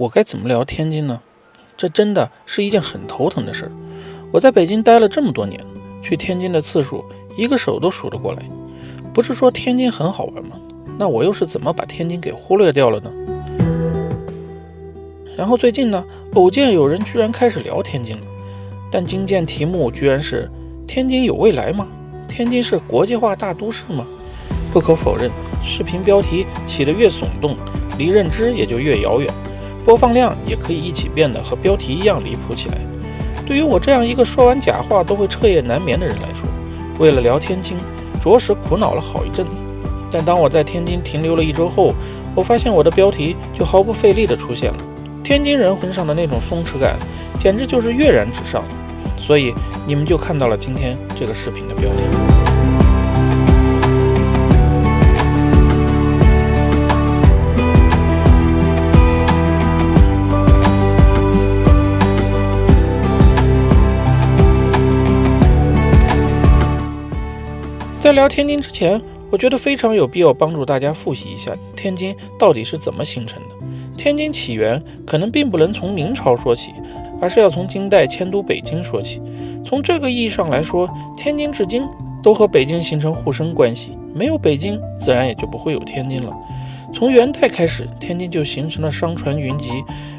我该怎么聊天津呢？这真的是一件很头疼的事。我在北京待了这么多年，去天津的次数一个手都数得过来。不是说天津很好玩吗？那我又是怎么把天津给忽略掉了呢？然后最近呢，偶见有人居然开始聊天津了，但惊见题目居然是天津有未来吗？天津是国际化大都市吗？不可否认，视频标题起得越耸动，离认知也就越遥远，播放量也可以一起变得和标题一样离谱起来。对于我这样一个说完假话都会彻夜难眠的人来说，为了聊天津，着实苦恼了好一阵子。但当我在天津停留了1周后，我发现我的标题就毫不费力地出现了。天津人身上的那种松弛感，简直就是跃然纸上。所以你们就看到了今天这个视频的标题。在聊天津之前，我觉得非常有必要帮助大家复习一下天津到底是怎么形成的。天津起源可能并不能从明朝说起，而是要从金代迁都北京说起。从这个意义上来说，天津至今都和北京形成互生关系，没有北京，自然也就不会有天津了。从元代开始，天津就形成了商船云集、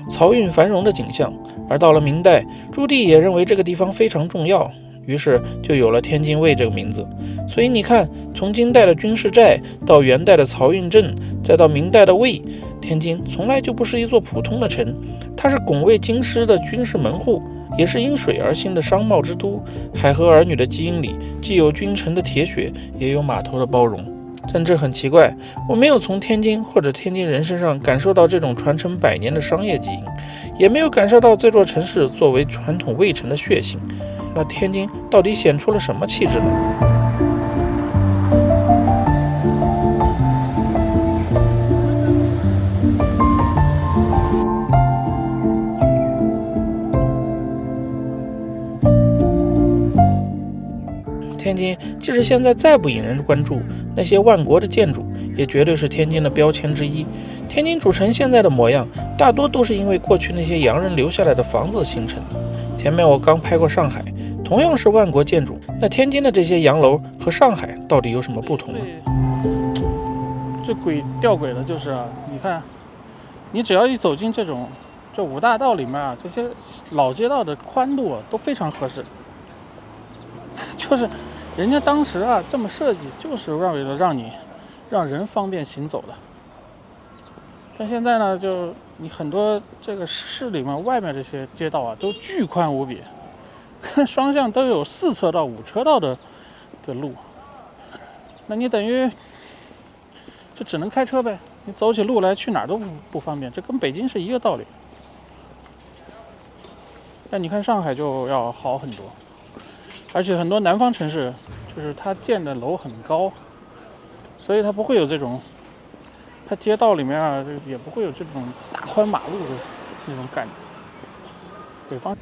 漕运繁荣的景象，而到了明代，朱棣也认为这个地方非常重要，于是就有了天津卫这个名字。所以你看，从金代的军事寨到元代的漕运镇，再到明代的卫，天津从来就不是一座普通的城，它是拱卫京师的军事门户，也是因水而兴的商贸之都。海河儿女的基因里既有君臣的铁血，也有码头的包容。甚至很奇怪，我没有从天津或者天津人身上感受到这种传承100年的商业基因，也没有感受到这座城市作为传统卫城的血性。那天津到底显出了什么气质呢？天津即使现在再不引人关注，那些万国的建筑也绝对是天津的标签之一。天津主城现在的模样，大多都是因为过去那些洋人留下来的房子形成的。前面我刚拍过上海，同样是万国建筑，那天津的这些洋楼和上海到底有什么不同呢？最吊诡的就是啊，你看，你只要一走进这五大道里面啊，这些老街道的宽度都非常合适，就是人家当时啊这么设计，就是为了让人方便行走的。但现在呢，就你很多这个市里面外面这些街道啊，都巨宽无比，双向都有4车道、5车道的路，那你等于就只能开车呗，你走起路来去哪儿都不方便，这跟北京是一个道理。但你看上海就要好很多，而且很多南方城市就是它建的楼很高，所以它不会有这种，它街道里面啊也不会有这种大宽马路的那种感觉。北方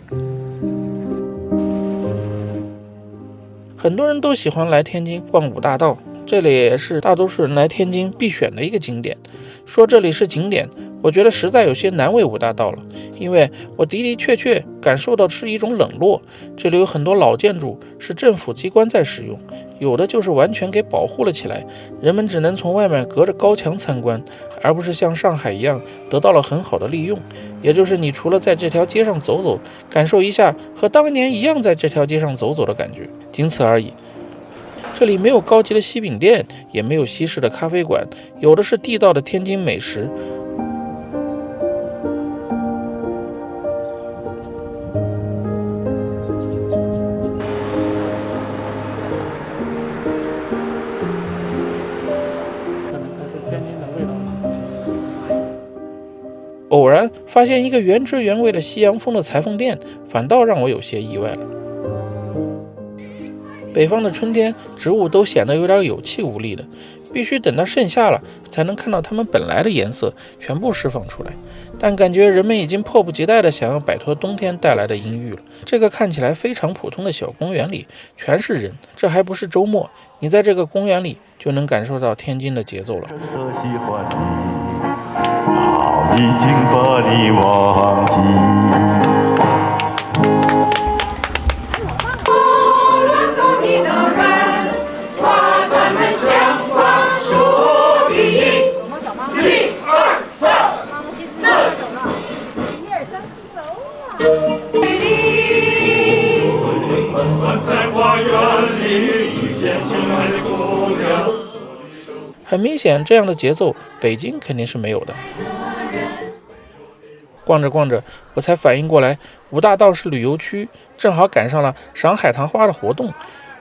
很多人都喜欢来天津逛5大道，这里也是大多数人来天津必选的一个景点。说这里是景点，我觉得实在有些难为5大道了，因为我的确感受到的是一种冷落。这里有很多老建筑是政府机关在使用，有的就是完全给保护了起来，人们只能从外面隔着高墙参观，而不是像上海一样得到了很好的利用。也就是你除了在这条街上走走，感受一下和当年一样在这条街上走走的感觉，仅此而已。这里没有高级的西饼店，也没有西式的咖啡馆，有的是地道的天津美食。可能才是天津的味道。偶然发现一个原汁原味的西洋风的裁缝店，反倒让我有些意外了。北方的春天，植物都显得有点有气无力的，必须等到盛夏了，才能看到它们本来的颜色全部释放出来。但感觉人们已经迫不及待地想要摆脱冬天带来的阴郁了。这个看起来非常普通的小公园里全是人，这还不是周末，你在这个公园里就能感受到天津的节奏了。真的喜欢你，草已经把你忘记。很明显，这样的节奏，北京肯定是没有的。逛着逛着，我才反应过来，五大道是旅游区，正好赶上了赏海棠花的活动，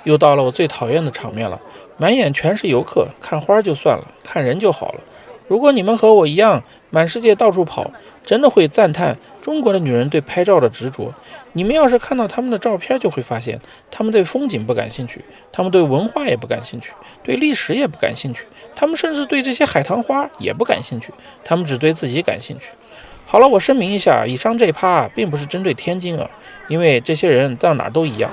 又到了我最讨厌的场面了，满眼全是游客，看花就算了，看人就好了。如果你们和我一样，满世界到处跑，真的会赞叹中国的女人对拍照的执着。你们要是看到他们的照片，就会发现，他们对风景不感兴趣，他们对文化也不感兴趣，对历史也不感兴趣，他们甚至对这些海棠花也不感兴趣，他们只对自己感兴趣。好了，我声明一下，以上这一趴并不是针对天津啊，因为这些人到哪儿都一样。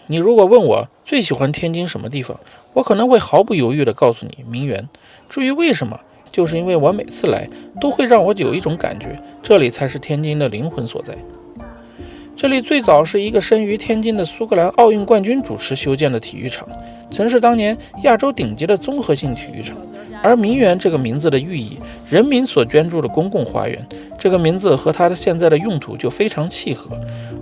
你如果问我最喜欢天津什么地方，我可能会毫不犹豫地告诉你名园。至于为什么，就是因为我每次来都会让我有一种感觉，这里才是天津的灵魂所在。这里最早是一个生于天津的苏格兰奥运冠军主持修建的体育场，曾是当年亚洲顶级的综合性体育场。而名园这个名字的寓意，人民所捐助的公共花园，这个名字和它的现在的用途就非常契合。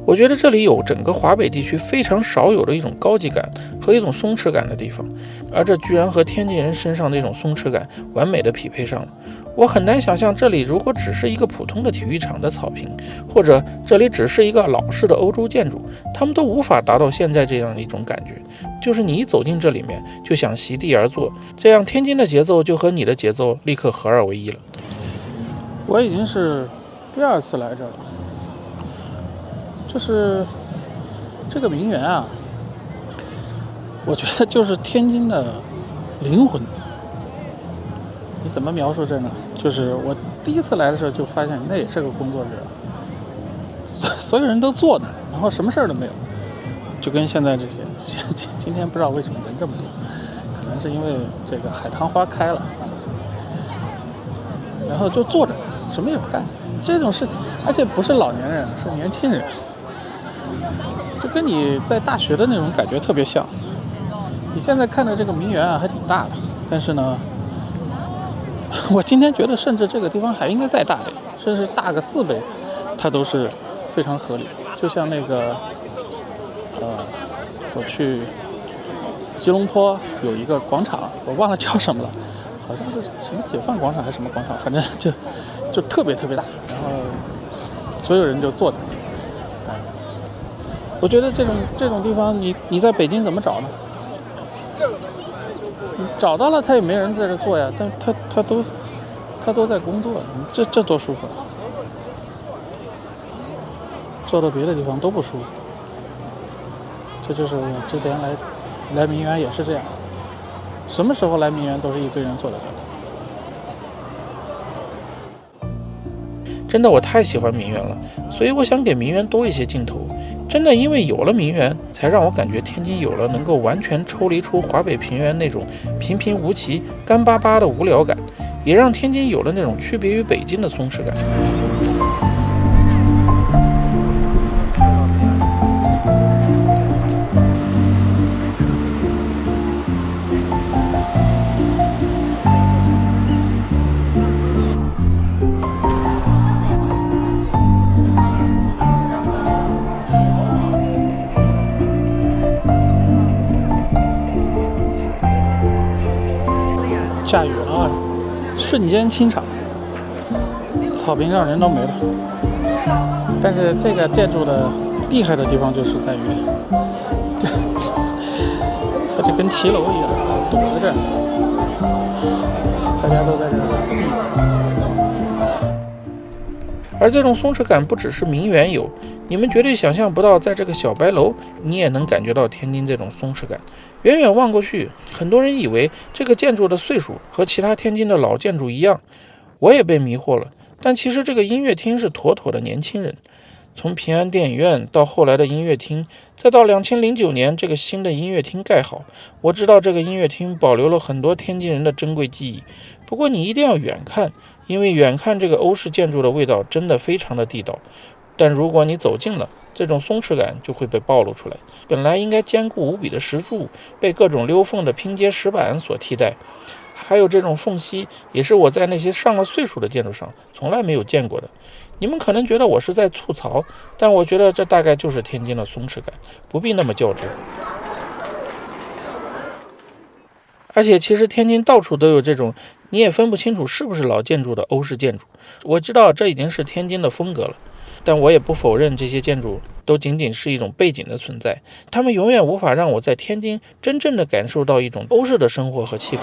我觉得这里有整个华北地区非常少有的一种高级感和一种松弛感的地方，而这居然和天津人身上的一种松弛感完美的匹配上了。我很难想象这里如果只是一个普通的体育场的草坪，或者这里只是一个老式的欧洲建筑，他们都无法达到现在这样的一种感觉，就是你一走进这里面就想席地而坐，这样天津的节奏就和你的节奏立刻合二为一了。我已经是第二次来这儿了，就是这个名园啊，我觉得就是天津的灵魂。你怎么描述这呢？就是我第一次来的时候就发现那也是个工作日，所有人都坐那儿，然后什么事儿都没有，就跟现在这些，今天不知道为什么人这么多，可能是因为这个海棠花开了，然后就坐着什么也不干，这种事情，而且不是老年人，是年轻人，就跟你在大学的那种感觉特别像。你现在看的这个名园啊还挺大的，但是呢我今天觉得甚至这个地方还应该再大点，甚至大个4倍，它都是非常合理。就像那个我去吉隆坡有一个广场，我忘了叫什么了，好像是什么解放广场还是什么广场，反正就特别特别大，然后所有人就坐着。我觉得这种地方你在北京怎么找呢？你找到了他也没人在这做呀，但他都在工作，这多舒服啊！坐到别的地方都不舒服。这就是我之前来名园也是这样，什么时候来名园都是一堆人坐在这儿。真的我太喜欢名园了，所以我想给名园多一些镜头。真的因为有了名园，才让我感觉天津有了能够完全抽离出华北平原那种平平无奇、干巴巴的无聊感，也让天津有了那种区别于北京的松弛感。下雨了啊，瞬间清场，草坪上人都没了。但是这个建筑的厉害的地方就是在于，它就跟骑楼一样，堵在这儿，大家都在这儿。而这种松弛感不只是名园有，你们绝对想象不到，在这个小白楼，你也能感觉到天津这种松弛感。远远望过去，很多人以为这个建筑的岁数和其他天津的老建筑一样，我也被迷惑了。但其实这个音乐厅是妥妥的年轻人，从平安电影院到后来的音乐厅，再到2009年这个新的音乐厅盖好，我知道这个音乐厅保留了很多天津人的珍贵记忆。不过你一定要远看，因为远看这个欧式建筑的味道真的非常的地道。但如果你走近了，这种松弛感就会被暴露出来。本来应该坚固无比的石柱，被各种溜缝的拼接石板所替代。还有这种缝隙，也是我在那些上了岁数的建筑上从来没有见过的。你们可能觉得我是在吐槽，但我觉得这大概就是天津的松弛感，不必那么较真。而且其实天津到处都有这种你也分不清楚是不是老建筑的欧式建筑。我知道这已经是天津的风格了，但我也不否认这些建筑都仅仅是一种背景的存在，它们永远无法让我在天津真正的感受到一种欧式的生活和气氛。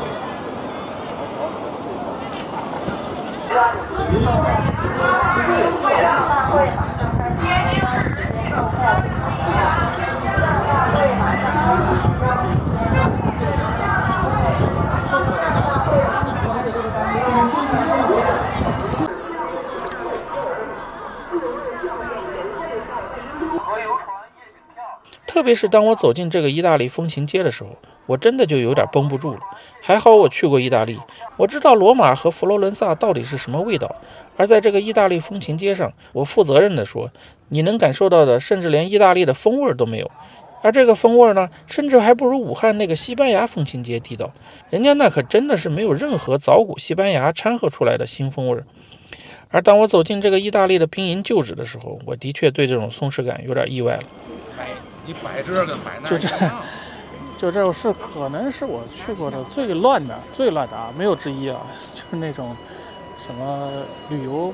特别是当我走进这个意大利风情街的时候，我真的就有点绷不住了。还好我去过意大利，我知道罗马和佛罗伦萨到底是什么味道。而在这个意大利风情街上，我负责任地说，你能感受到的甚至连意大利的风味都没有。而这个风味呢，甚至还不如武汉那个西班牙风情街地道。人家那可真的是没有任何早古西班牙掺和出来的新风味。而当我走进这个意大利的兵营旧址的时候，我的确对这种松弛感有点意外了。你摆这跟摆那一样。就这是可能是我去过的最乱的啊，没有之一啊，就是那种什么旅游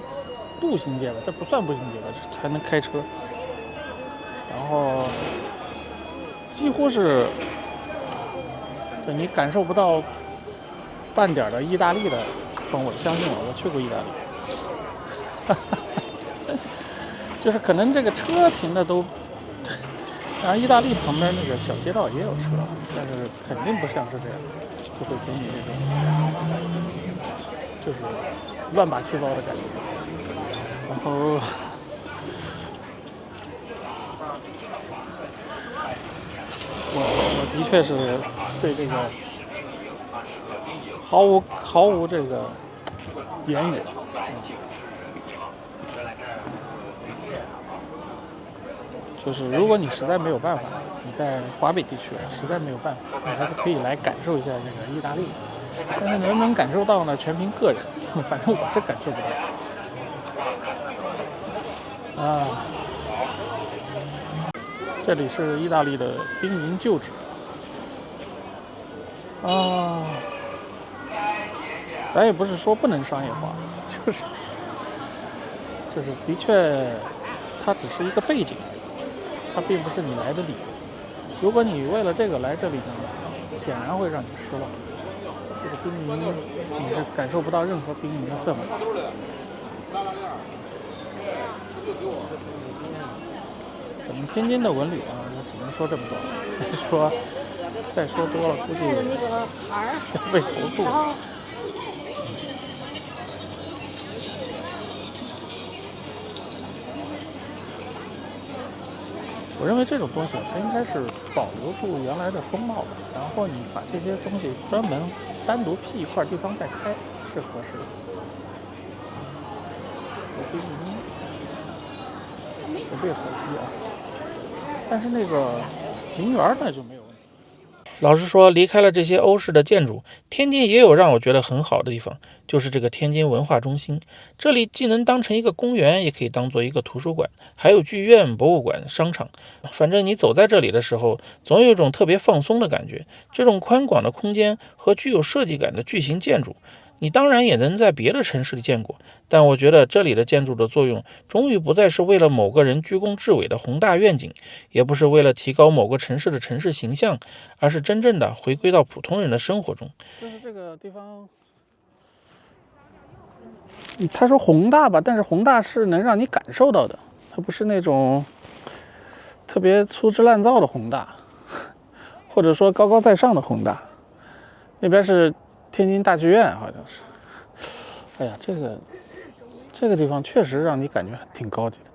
步行街吧，这不算步行街吧，还能开车，然后几乎是，就你感受不到半点的意大利的风味，相信我，我去过意大利，就是可能这个车停的都。当然，意大利旁边那个小街道也有车，但是肯定不像是这样，就会给你那种就是乱八七糟的感觉。然后，我的确是对这个毫无这个言语。就是如果你实在没有办法，你在华北地区实在没有办法，你还是可以来感受一下这个意大利。但是能不能感受到呢？全凭个人，反正我是感受不到。啊，这里是意大利的兵营旧址。啊，咱也不是说不能商业化，就是的确，它只是一个背景而已。它并不是你来的理由。如果你为了这个来这里呢，显然会让你失望。这个兵营你是感受不到任何兵营的氛围。反正天津的文旅啊，我只能说这么多。再说多了，估计要被投诉。我认为这种东西它应该是保留住原来的风貌的，然后你把这些东西专门单独辟一块地方再开是合适的。不被可惜啊，但是那个陵园那就没有问题。老实说，离开了这些欧式的建筑，天津也有让我觉得很好的地方，就是这个天津文化中心。这里既能当成一个公园，也可以当做一个图书馆，还有剧院、博物馆、商场。反正你走在这里的时候，总有一种特别放松的感觉。这种宽广的空间和具有设计感的巨型建筑，你当然也能在别的城市里见过，但我觉得这里的建筑的作用终于不再是为了某个人居功至伟的宏大愿景，也不是为了提高某个城市的城市形象，而是真正的回归到普通人的生活中。就是这个地方，他说宏大吧，但是宏大是能让你感受到的，它不是那种特别粗制滥造的宏大，或者说高高在上的宏大。那边是天津大剧院，好像是。哎呀，这个地方确实让你感觉挺高级的。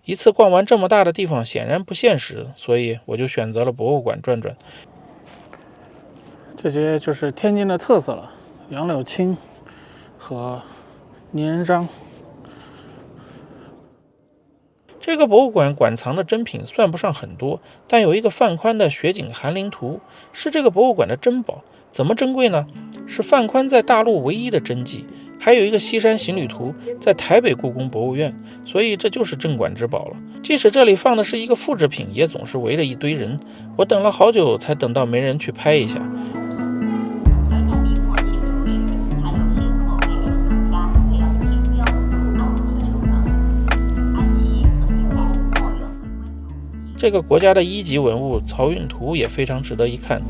一次逛完这么大的地方显然不现实，所以我就选择了博物馆转转。这些就是天津的特色了，杨柳青和泥人张。这个博物馆馆藏的珍品算不上很多，但有一个范宽的雪景寒林图，是这个博物馆的珍宝。怎么珍贵呢？是范宽在大陆唯一的真迹。还有一个西山行旅图，在台北故宫博物院，所以这就是镇馆之宝了。即使这里放的是一个复制品，也总是围着一堆人。我等了好久，才等到没人去拍一下。而在明末清初时，还有先后被收藏家梁清标和安琪收藏。安琪曾经在墨园会观中，这个国家的一级文物漕运图也非常值得一看。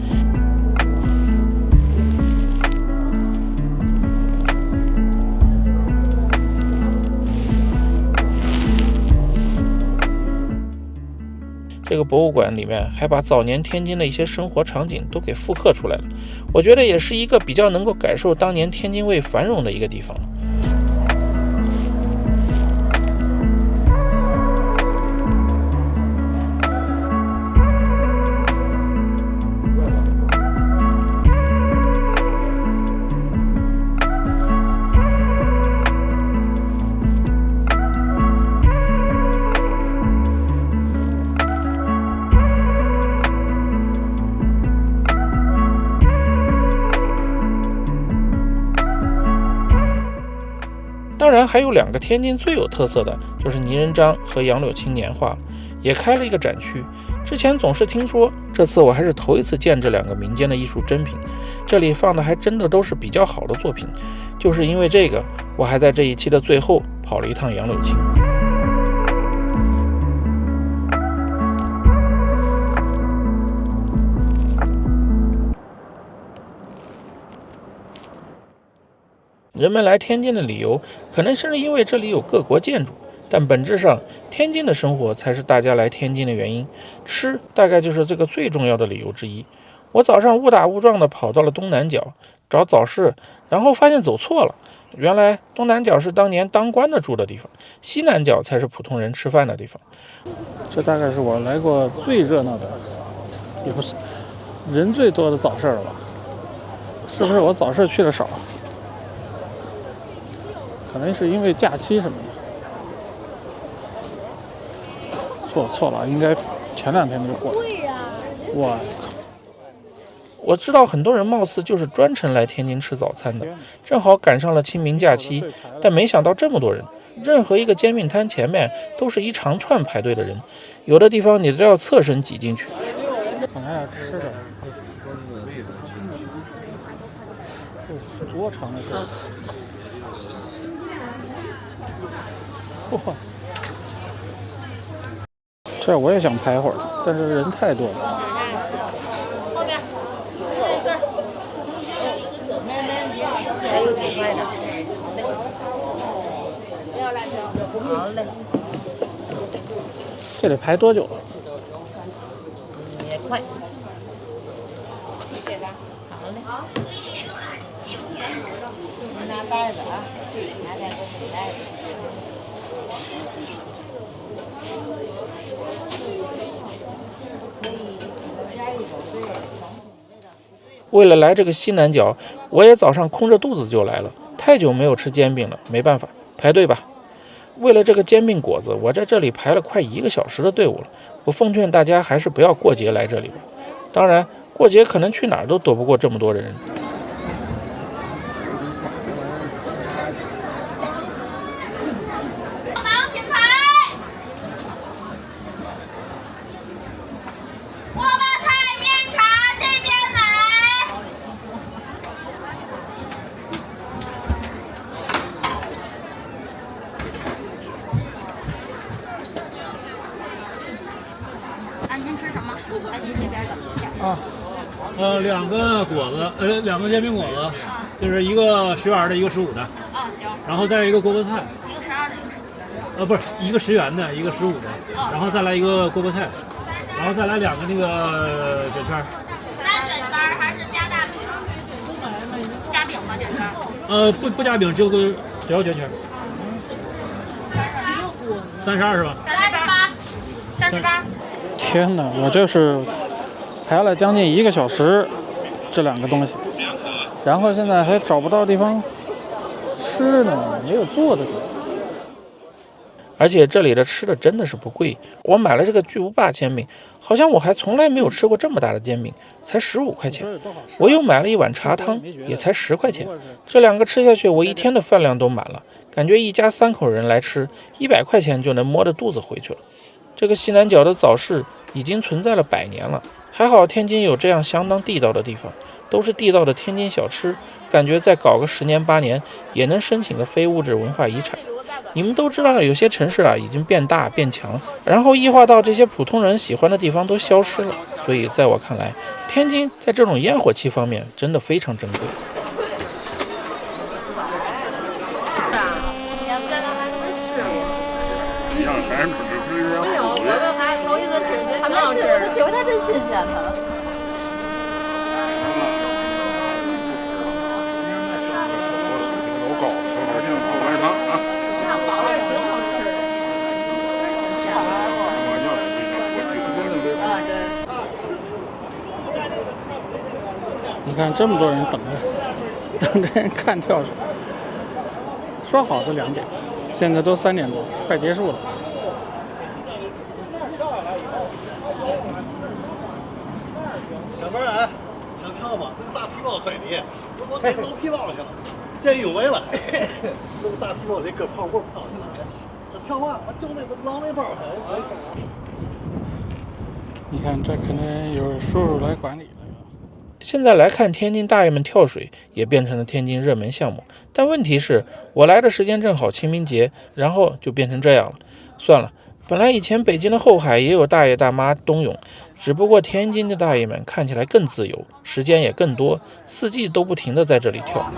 这个博物馆里面还把早年天津的一些生活场景都给复刻出来了，我觉得也是一个比较能够感受当年天津卫繁荣的一个地方。当然还有2个天津最有特色的，就是泥人张和杨柳青年画，也开了一个展区。之前总是听说，这次我还是头一次见这2个民间的艺术珍品，这里放的还真的都是比较好的作品。就是因为这个，我还在这一期的最后跑了一趟杨柳青。人们来天津的理由，可能是因为这里有各国建筑，但本质上，天津的生活才是大家来天津的原因。吃大概就是这个最重要的理由之一。我早上误打误撞地跑到了东南角找早市，然后发现走错了。原来东南角是当年当官的住的地方，西南角才是普通人吃饭的地方。这大概是我来过最热闹的，也不是人最多的早市了吧？是不是我早市去的少？可能是因为假期什么的。错了，应该前2天就过了。哇！我知道很多人貌似就是专程来天津吃早餐的，正好赶上了清明假期，但没想到这么多人。任何一个煎饼摊前面都是一长串排队的人，有的地方你都要侧身挤进去。看看点吃的，多长的队！哇！这我也想拍会儿，但是人太多了。后边还有几块的，不要辣椒。好嘞。这得排多久？也快。给吧。好嘞。你拿袋子啊，拿2个纸袋子。为了来这个西南角，我也早上空着肚子就来了。太久没有吃煎饼了，没办法，排队吧。为了这个煎饼果子，我在这里排了快1个小时的队伍了。我奉劝大家还是不要过节来这里吧。当然，过节可能去哪儿都躲不过这么多人。您吃什么？您这边的。啊2个果子，2个煎饼果子，就是一个10元的，一个15的。啊，行。然后再一个锅巴菜。一个12的，一个15的。不是，一个10元的，一个15的。然后再来一个锅巴菜，然后再来2个那个卷圈。单卷圈还是加大饼？加饼吗？卷圈？不加饼，只要卷圈。32是吧？来吧。天哪，我这是排了将近1个小时，这2个东西，然后现在还找不到地方吃呢，没有坐的地方。而且这里的吃的真的是不贵，我买了这个巨无霸煎饼，好像我还从来没有吃过这么大的煎饼，才15块钱。我又买了一碗茶汤，也才10块钱。这2个吃下去，我1天的饭量都满了，感觉一家3口人来吃，100块钱就能摸着肚子回去了。这个西南角的早市已经存在了100年了，还好天津有这样相当地道的地方，都是地道的天津小吃，感觉再搞个10年8年也能申请个非物质文化遗产。你们都知道，有些城市已经变大变强，然后异化到这些普通人喜欢的地方都消失了。所以在我看来，天津在这种烟火气方面真的非常珍贵。它真新鲜的。你看这么多人等着人看跳水，说好的2点，现在都3点多，快结束了。小妹儿，想跳吗？那个大皮包水里，我给捞皮包去了，见义勇为了。那个大皮包里搁泡沫泡去了，他跳完，我就捞那包去。你看，这可能有叔叔来管理了。现在来看，天津大爷们跳水也变成了天津热门项目。但问题是，我来的时间正好清明节，然后就变成这样了。算了，本来以前北京的后海也有大爷大妈冬泳，只不过天津的大爷们看起来更自由，时间也更多，4季都不停地在这里跳。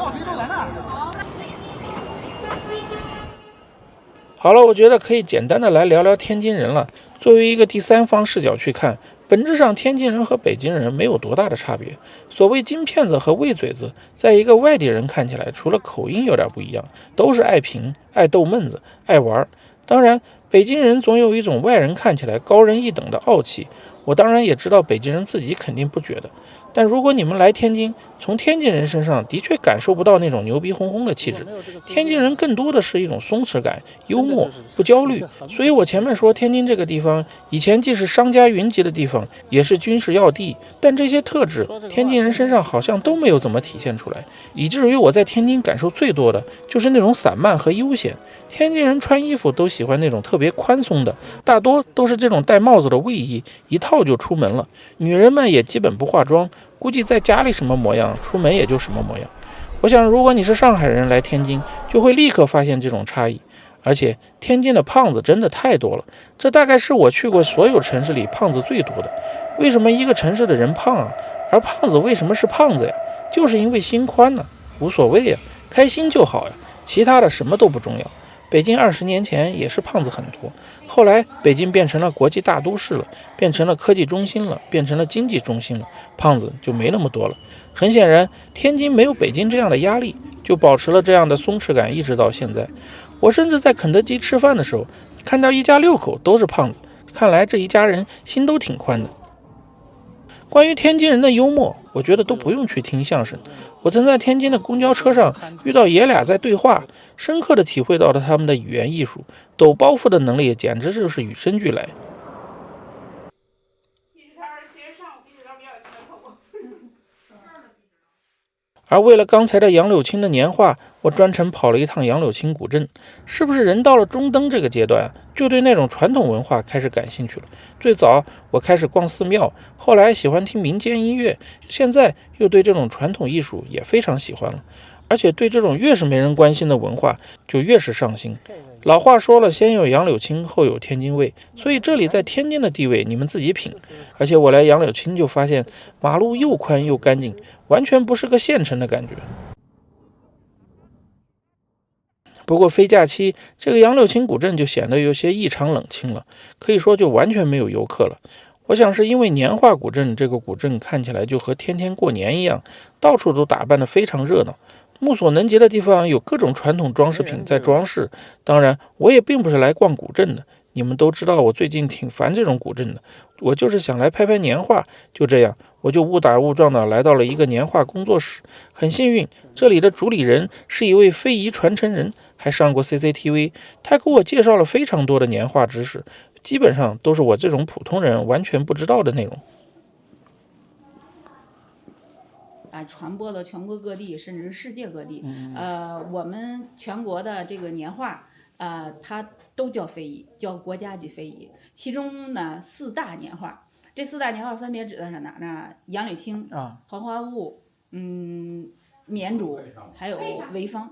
好了，我觉得可以简单的来聊聊天津人了。作为一个第三方视角去看，本质上天津人和北京人没有多大的差别。所谓京片子和魏嘴子，在一个外地人看起来，除了口音有点不一样，都是爱贫、爱逗闷子、爱玩。当然，北京人总有一种外人看起来高人一等的傲气，我当然也知道北京人自己肯定不觉得。但如果你们来天津，从天津人身上的确感受不到那种牛逼哄哄的气质。天津人更多的是一种松弛感、幽默、不焦虑。所以我前面说天津这个地方以前既是商家云集的地方，也是军事要地，但这些特质天津人身上好像都没有怎么体现出来，以至于我在天津感受最多的就是那种散漫和悠闲。天津人穿衣服都喜欢那种特别宽松的，大多都是这种戴帽子的卫衣，一套就出门了。女人们也基本不化妆，估计在家里什么模样，出门也就什么模样。我想如果你是上海人来天津，就会立刻发现这种差异。而且天津的胖子真的太多了，这大概是我去过所有城市里胖子最多的。为什么一个城市的人胖啊？而胖子为什么是胖子呀？就是因为心宽呢，无所谓呀，开心就好呀，其他的什么都不重要。北京20年前也是胖子很多，后来北京变成了国际大都市了，变成了科技中心了，变成了经济中心了，胖子就没那么多了。很显然，天津没有北京这样的压力，就保持了这样的松弛感，一直到现在。我甚至在肯德基吃饭的时候，看到一家6口都是胖子，看来这一家人心都挺宽的。关于天津人的幽默，我觉得都不用去听相声。我曾在天津的公交车上遇到爷俩在对话，深刻地体会到了他们的语言艺术，抖包袱的能力简直就是与生俱来。而为了刚才的杨柳青的年画，我专程跑了一趟杨柳青古镇。是不是人到了中登这个阶段，就对那种传统文化开始感兴趣了？最早我开始逛寺庙，后来喜欢听民间音乐，现在又对这种传统艺术也非常喜欢了。而且对这种越是没人关心的文化，就越是上心。老话说了，先有杨柳青，后有天津卫，所以这里在天津的地位你们自己品。而且我来杨柳青就发现，马路又宽又干净，完全不是个县城的感觉。不过非假期，这个杨柳青古镇就显得有些异常冷清了，可以说就完全没有游客了。我想是因为年画古镇这个古镇看起来就和天天过年一样，到处都打扮得非常热闹，目所能及的地方有各种传统装饰品在装饰。当然我也并不是来逛古镇的，你们都知道我最近挺烦这种古镇的，我就是想来拍拍年画。就这样，我就误打误撞的来到了一个年画工作室。很幸运，这里的主理人是一位非遗传承人，还上过 CCTV。他给我介绍了非常多的年画知识，基本上都是我这种普通人完全不知道的内容。传播了全国各地，甚至世界各地。我们全国的这个年画，它都叫非遗，叫国家级非遗。其中呢，4大年画，这4大年画分别指的是哪呢？杨柳青、桃花坞、绵竹，还有潍坊。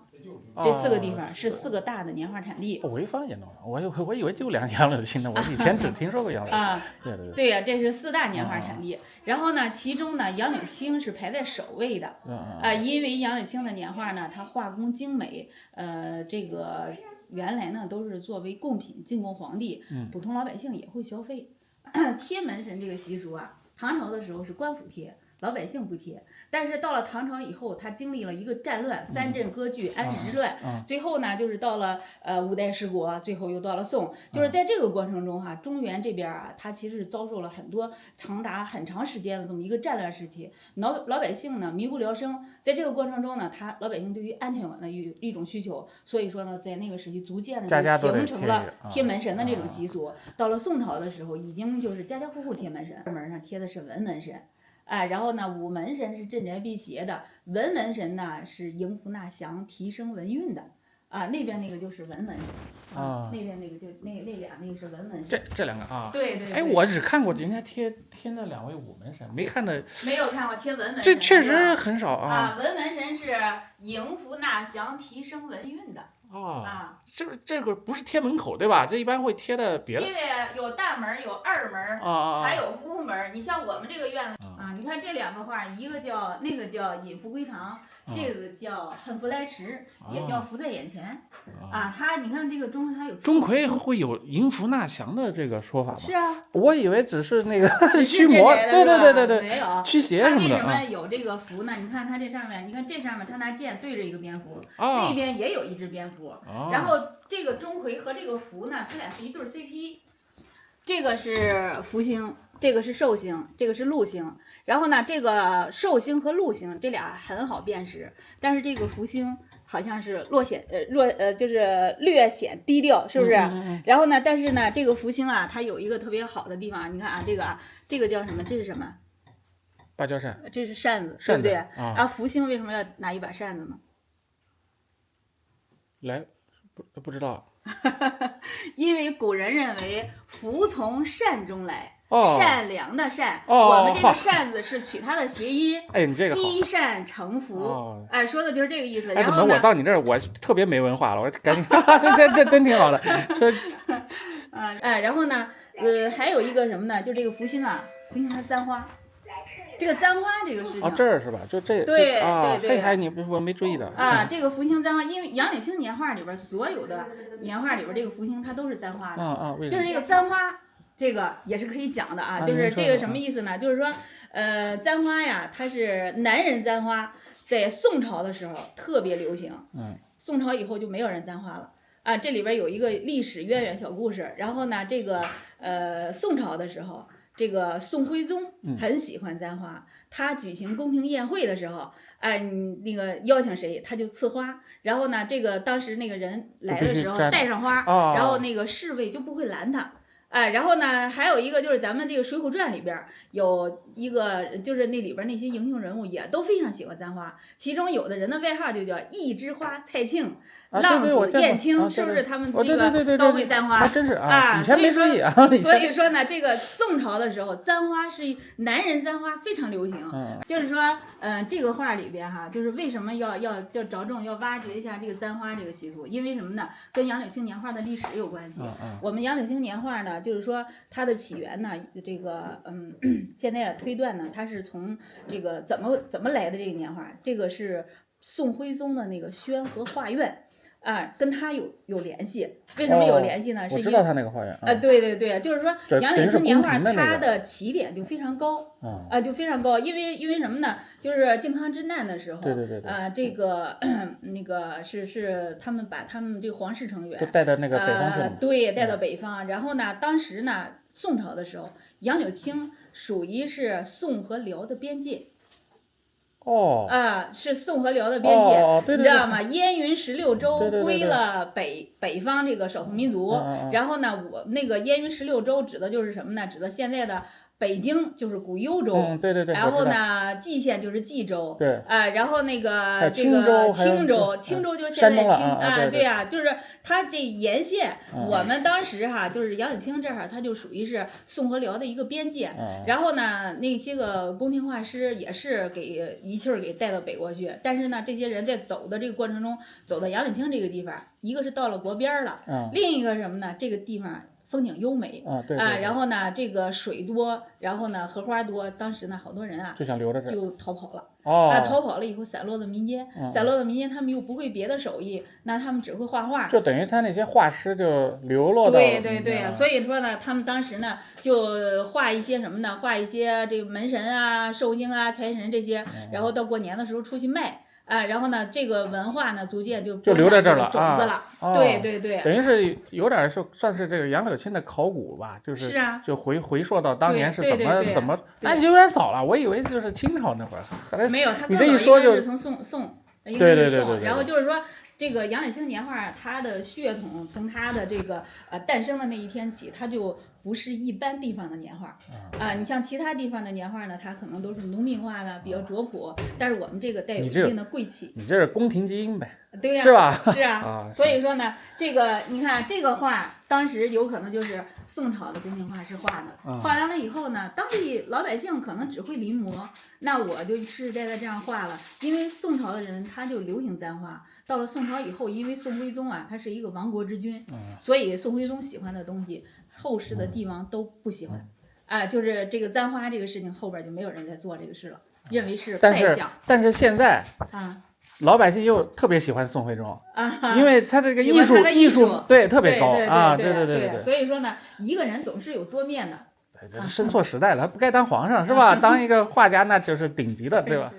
这4个地方是4个大的年画产地。潍坊也弄了，我以为就2杨柳青呢，我以前只听说过杨柳青。对呀，这是4大年画产地。然后呢，其中呢，杨柳青是排在首位的。因为杨柳青的年画呢，它画工精美，这个原来呢都是作为贡品进贡皇帝，普通老百姓也会消费。贴门神这个习俗啊，唐朝的时候是官府贴。老百姓不贴，但是到了唐朝以后，他经历了一个战乱，藩镇割据，安史之乱，最后呢，就是到了5代十国，最后又到了宋，就是在这个过程中哈，中原这边啊，他其实遭受了很多长达很长时间的这么一个战乱时期，老百姓呢民不聊生，在这个过程中呢，老百姓对于安全感的一种需求，所以说呢，在那个时期逐渐的形成了贴门神的这种习俗。到了宋朝的时候，已经就是家家户户贴门神，门上贴的是文门神。然后呢，武门神是镇宅辟邪的，文门神呢是迎福纳祥、提升文运的。那边那个就是文门神那边那个就那俩那个是文门神。这2个啊？对。哎，我只看过人家贴那2位武门神，没看有看过贴文门神。这确实很少啊。文门神是迎福纳祥、提升文运的。这个不是贴门口对吧？这一般会贴的别的。贴的有大门，有二门，还有服务门。你像我们这个院子你看这2个画，一个叫那个叫引福归堂，这个叫恨福来迟，也叫福在眼前。它你看这个钟它有钟馗会有迎福纳祥的这个说法吗？是啊，我以为只是那个驱魔，对，没有驱邪什么的。它为什么有这个符呢？你看它这上面，你看这上面它拿剑对着一个蝙蝠，那边也有一只蝙蝠。然后这个钟馗和这个福呢，它俩是一对 CP。这个是福星，这个是寿星，这个是禄星。然后呢，这个寿星和禄星这俩很好辨识，但是这个福星好像是就是略显低调，是不是？然后呢，但是呢，这个福星啊，它有一个特别好的地方，你看这个叫什么？这是什么？芭蕉扇。这是扇子，对不对？福星为什么要拿一把扇子呢？不知道。因为古人认为福从善中来，善良的善，哦，我们这个扇子是取它的谐音，哎，你这个积善成福，哦，哎，说的就是这个意思。哎，然后怎么我到你这儿我特别没文化了？我赶紧，这真挺好的。然后呢，还有一个什么呢？就这个福星啊，福星它簪花。这个簪花这个事情，哦，这儿是吧？就这，对啊，对，还你我没注意的啊。这个福星簪花，因为杨柳青年画里边所有的年画里边，这个福星它都是簪花的，就是这个簪花，这个也是可以讲的啊。就是这个什么意思呢？就是说，簪花呀，它是男人簪花，在宋朝的时候特别流行，宋朝以后就没有人簪花了。啊，这里边有一个历史渊源小故事。然后呢，这个宋朝的时候，这个宋徽宗很喜欢簪花，他举行宫廷宴会的时候，那个邀请谁，他就赐花。然后呢，这个当时那个人来的时候带上花，然后那个侍卫就不会拦他。然后呢，还有一个就是咱们这个《水浒传》里边有一个，就是那里边那些英雄人物也都非常喜欢簪花，其中有的人的外号就叫一枝花蔡庆、浪子燕青，是不是？他们那个都会簪花，真是啊，以前没注意啊。所以说呢，这个宋朝的时候，簪花是男人簪花非常流行。就是说，这个画里边哈，就是为什么要着重要挖掘一下这个簪花这个习俗？因为什么呢？跟杨柳青年画的历史有关系。我们杨柳青年画呢，就是说它的起源呢，这个现在推断呢，它是从这个怎么来的这个年画？这个是宋徽宗的那个宣和画院。跟他有联系。为什么有联系呢？是因为我知道他那个花园。对对对，就是说杨柳青年画它的起点就非常高，就非常高，因为什么呢？就是靖康之难的时候，对，这个那个是他们把他们这个皇室成员都带到那个北方去了，对，带到北方。然后呢，当时呢，宋朝的时候，杨柳青属于是宋和辽的边界。是宋和辽的边界，对，你知道吗？燕云16州归了北方这个少数民族，然后呢，我那个燕云16州指的就是什么呢？指的现在的北京就是古幽州，对，然后呢，蓟县就是蓟州，对，然后那个这青个州，青州就现在对呀，就是它这沿线，我们当时就是杨柳青这儿，它就属于是宋和辽的一个边界，然后呢，那些个宫廷画师也是给一气儿给带到北国去，但是呢，这些人在走的这个过程中，走到杨柳青这个地方，一个是到了国边了，另一个什么呢？这个地方风景优美对，然后呢，这个水多，然后呢，荷花多，当时呢，好多人就想留着就逃跑了。逃跑了以后散落到民间，他们又不会别的手艺，那他们只会画画，就等于他那些画师就流落到对，所以说呢，他们当时呢就画一些什么呢？画一些这个门神啊、寿星啊、财神这些，然后到过年的时候出去卖。然后呢，这个文化呢，逐渐就留在这儿了，种子了。对，等于是有点算是这个杨柳青的考古吧，就是就回溯到当年是怎么，那就有点早了，我以为就是清朝那会儿。没有，他你这一说就是从宋，对，然后就是说。这个杨柳青年画，它的血统从它的这个诞生的那一天起，它就不是一般地方的年画你像其他地方的年画呢，它可能都是农民画的，比较拙朴，但是我们这个带有一定的贵气。你这是宫廷基因呗？对呀，是吧？是啊，所以说呢，这个你看这个画，当时有可能就是宋朝的宫廷画师画的，画完了以后呢，当地老百姓可能只会临摹，那我就世世代代这样画了，因为宋朝的人他就流行簪画。到了宋朝以后，因为宋徽宗他是一个亡国之君，所以宋徽宗喜欢的东西，后世的帝王都不喜欢，就是这个簪花这个事情，后边就没有人在做这个事了，认为是败相。但是现在老百姓又特别喜欢宋徽宗因为他这个艺术对特别高对。所以说呢，一个人总是有多面的。这是生错时代了，不该当皇上是吧？当一个画家那就是顶级的，对吧？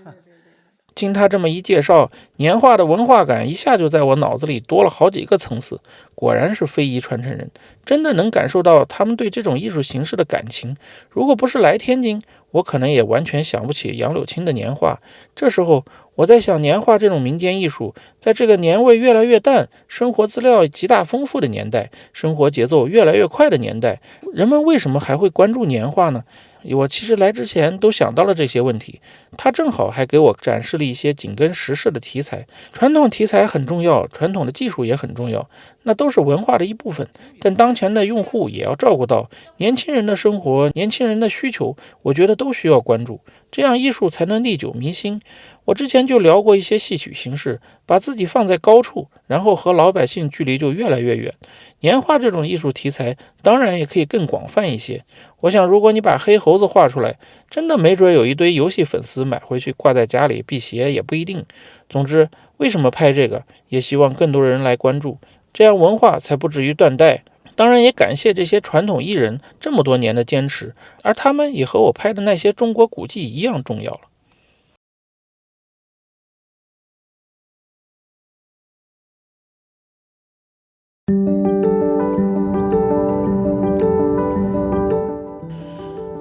经他这么一介绍，年画的文化感一下就在我脑子里多了好几个层次。果然是非遗传承人，真的能感受到他们对这种艺术形式的感情。如果不是来天津，我可能也完全想不起杨柳青的年画。这时候我在想，年画这种民间艺术，在这个年味越来越淡、生活资料极大丰富的年代，生活节奏越来越快的年代，人们为什么还会关注年画呢？我其实来之前都想到了这些问题，他正好还给我展示了一些紧跟时事的题材。传统题材很重要，传统的技术也很重要，那都是文化的一部分。但当前的用户也要照顾到年轻人的生活、年轻人的需求，我觉得都需要关注，这样艺术才能历久弥新。我之前就聊过一些戏曲形式，把自己放在高处，然后和老百姓距离就越来越远。年画这种艺术题材当然也可以更广泛一些。我想如果你把黑猴子画出来，真的没准有一堆游戏粉丝买回去挂在家里辟邪也不一定。总之，为什么拍这个，也希望更多人来关注，这样文化才不至于断代。当然也感谢这些传统艺人这么多年的坚持，而他们也和我拍的那些中国古迹一样重要了。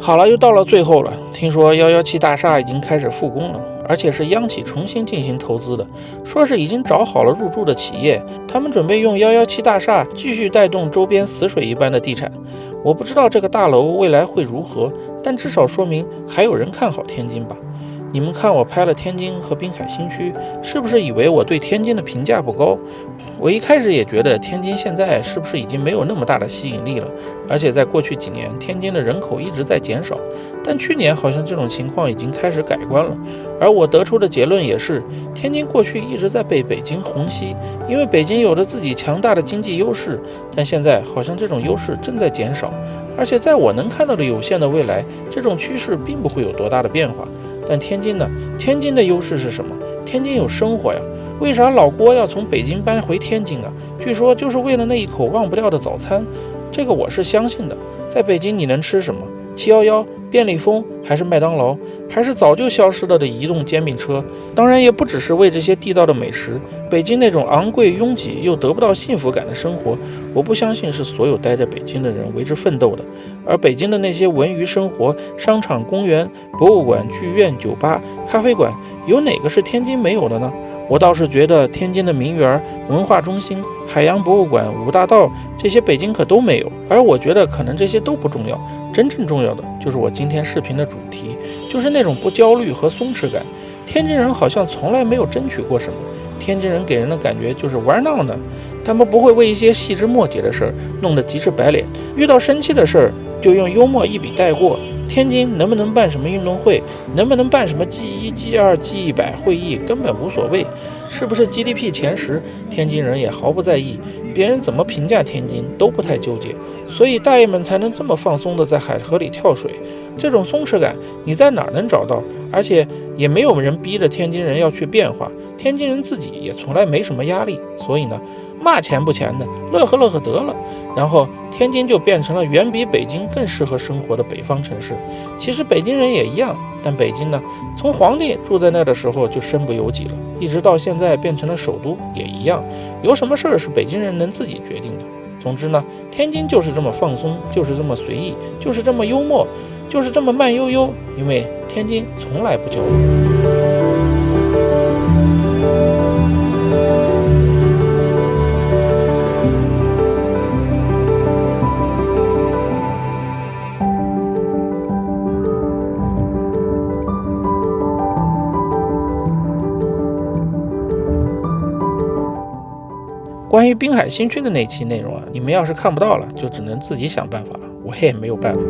好了，又到了最后了。听说117大厦已经开始复工了，而且是央企重新进行投资的，说是已经找好了入驻的企业，他们准备用117大厦继续带动周边死水一般的地产。我不知道这个大楼未来会如何，但至少说明还有人看好天津吧。你们看我拍了天津和滨海新区，是不是以为我对天津的评价不高？我一开始也觉得天津现在是不是已经没有那么大的吸引力了，而且在过去几年天津的人口一直在减少，但去年好像这种情况已经开始改观了。而我得出的结论也是，天津过去一直在被北京虹吸，因为北京有着自己强大的经济优势，但现在好像这种优势正在减少，而且在我能看到的有限的未来，这种趋势并不会有多大的变化。但天津呢？天津的优势是什么？天津有生活呀！为啥老郭要从北京搬回天津啊？据说就是为了那一口忘不掉的早餐。这个我是相信的。在北京你能吃什么？711、便利蜂，还是麦当劳，还是早就消失了的移动煎饼车？当然也不只是为这些地道的美食。北京那种昂贵拥挤又得不到幸福感的生活，我不相信是所有待在北京的人为之奋斗的。而北京的那些文娱生活，商场、公园、博物馆、剧院、酒吧、咖啡馆，有哪个是天津没有的呢？我倒是觉得天津的名园、文化中心、海洋博物馆、五大道，这些北京可都没有。而我觉得可能这些都不重要，真正重要的就是我今天视频的主题，就是那种不焦虑和松弛感。天津人好像从来没有争取过什么，天津人给人的感觉就是玩闹的，他们不会为一些细枝末节的事儿弄得急赤白脸，遇到生气的事儿就用幽默一笔带过。天津能不能办什么运动会，能不能办什么 G1、G2、G100会议根本无所谓，是不是 GDP 前10，天津人也毫不在意，别人怎么评价天津都不太纠结，所以大爷们才能这么放松的在海河里跳水。这种松弛感你在哪儿能找到？而且也没有人逼着天津人要去变化，天津人自己也从来没什么压力，所以呢，骂钱不钱的，乐呵乐呵得了。然后天津就变成了远比北京更适合生活的北方城市。其实北京人也一样，但北京呢，从皇帝住在那的时候就身不由己了，一直到现在变成了首都也一样。有什么事儿是北京人能自己决定的？总之呢，天津就是这么放松，就是这么随意，就是这么幽默，就是这么慢悠悠，因为天津从来不焦虑。关于滨海新区的那期内容啊，你们要是看不到了，就只能自己想办法了，我也没有办法。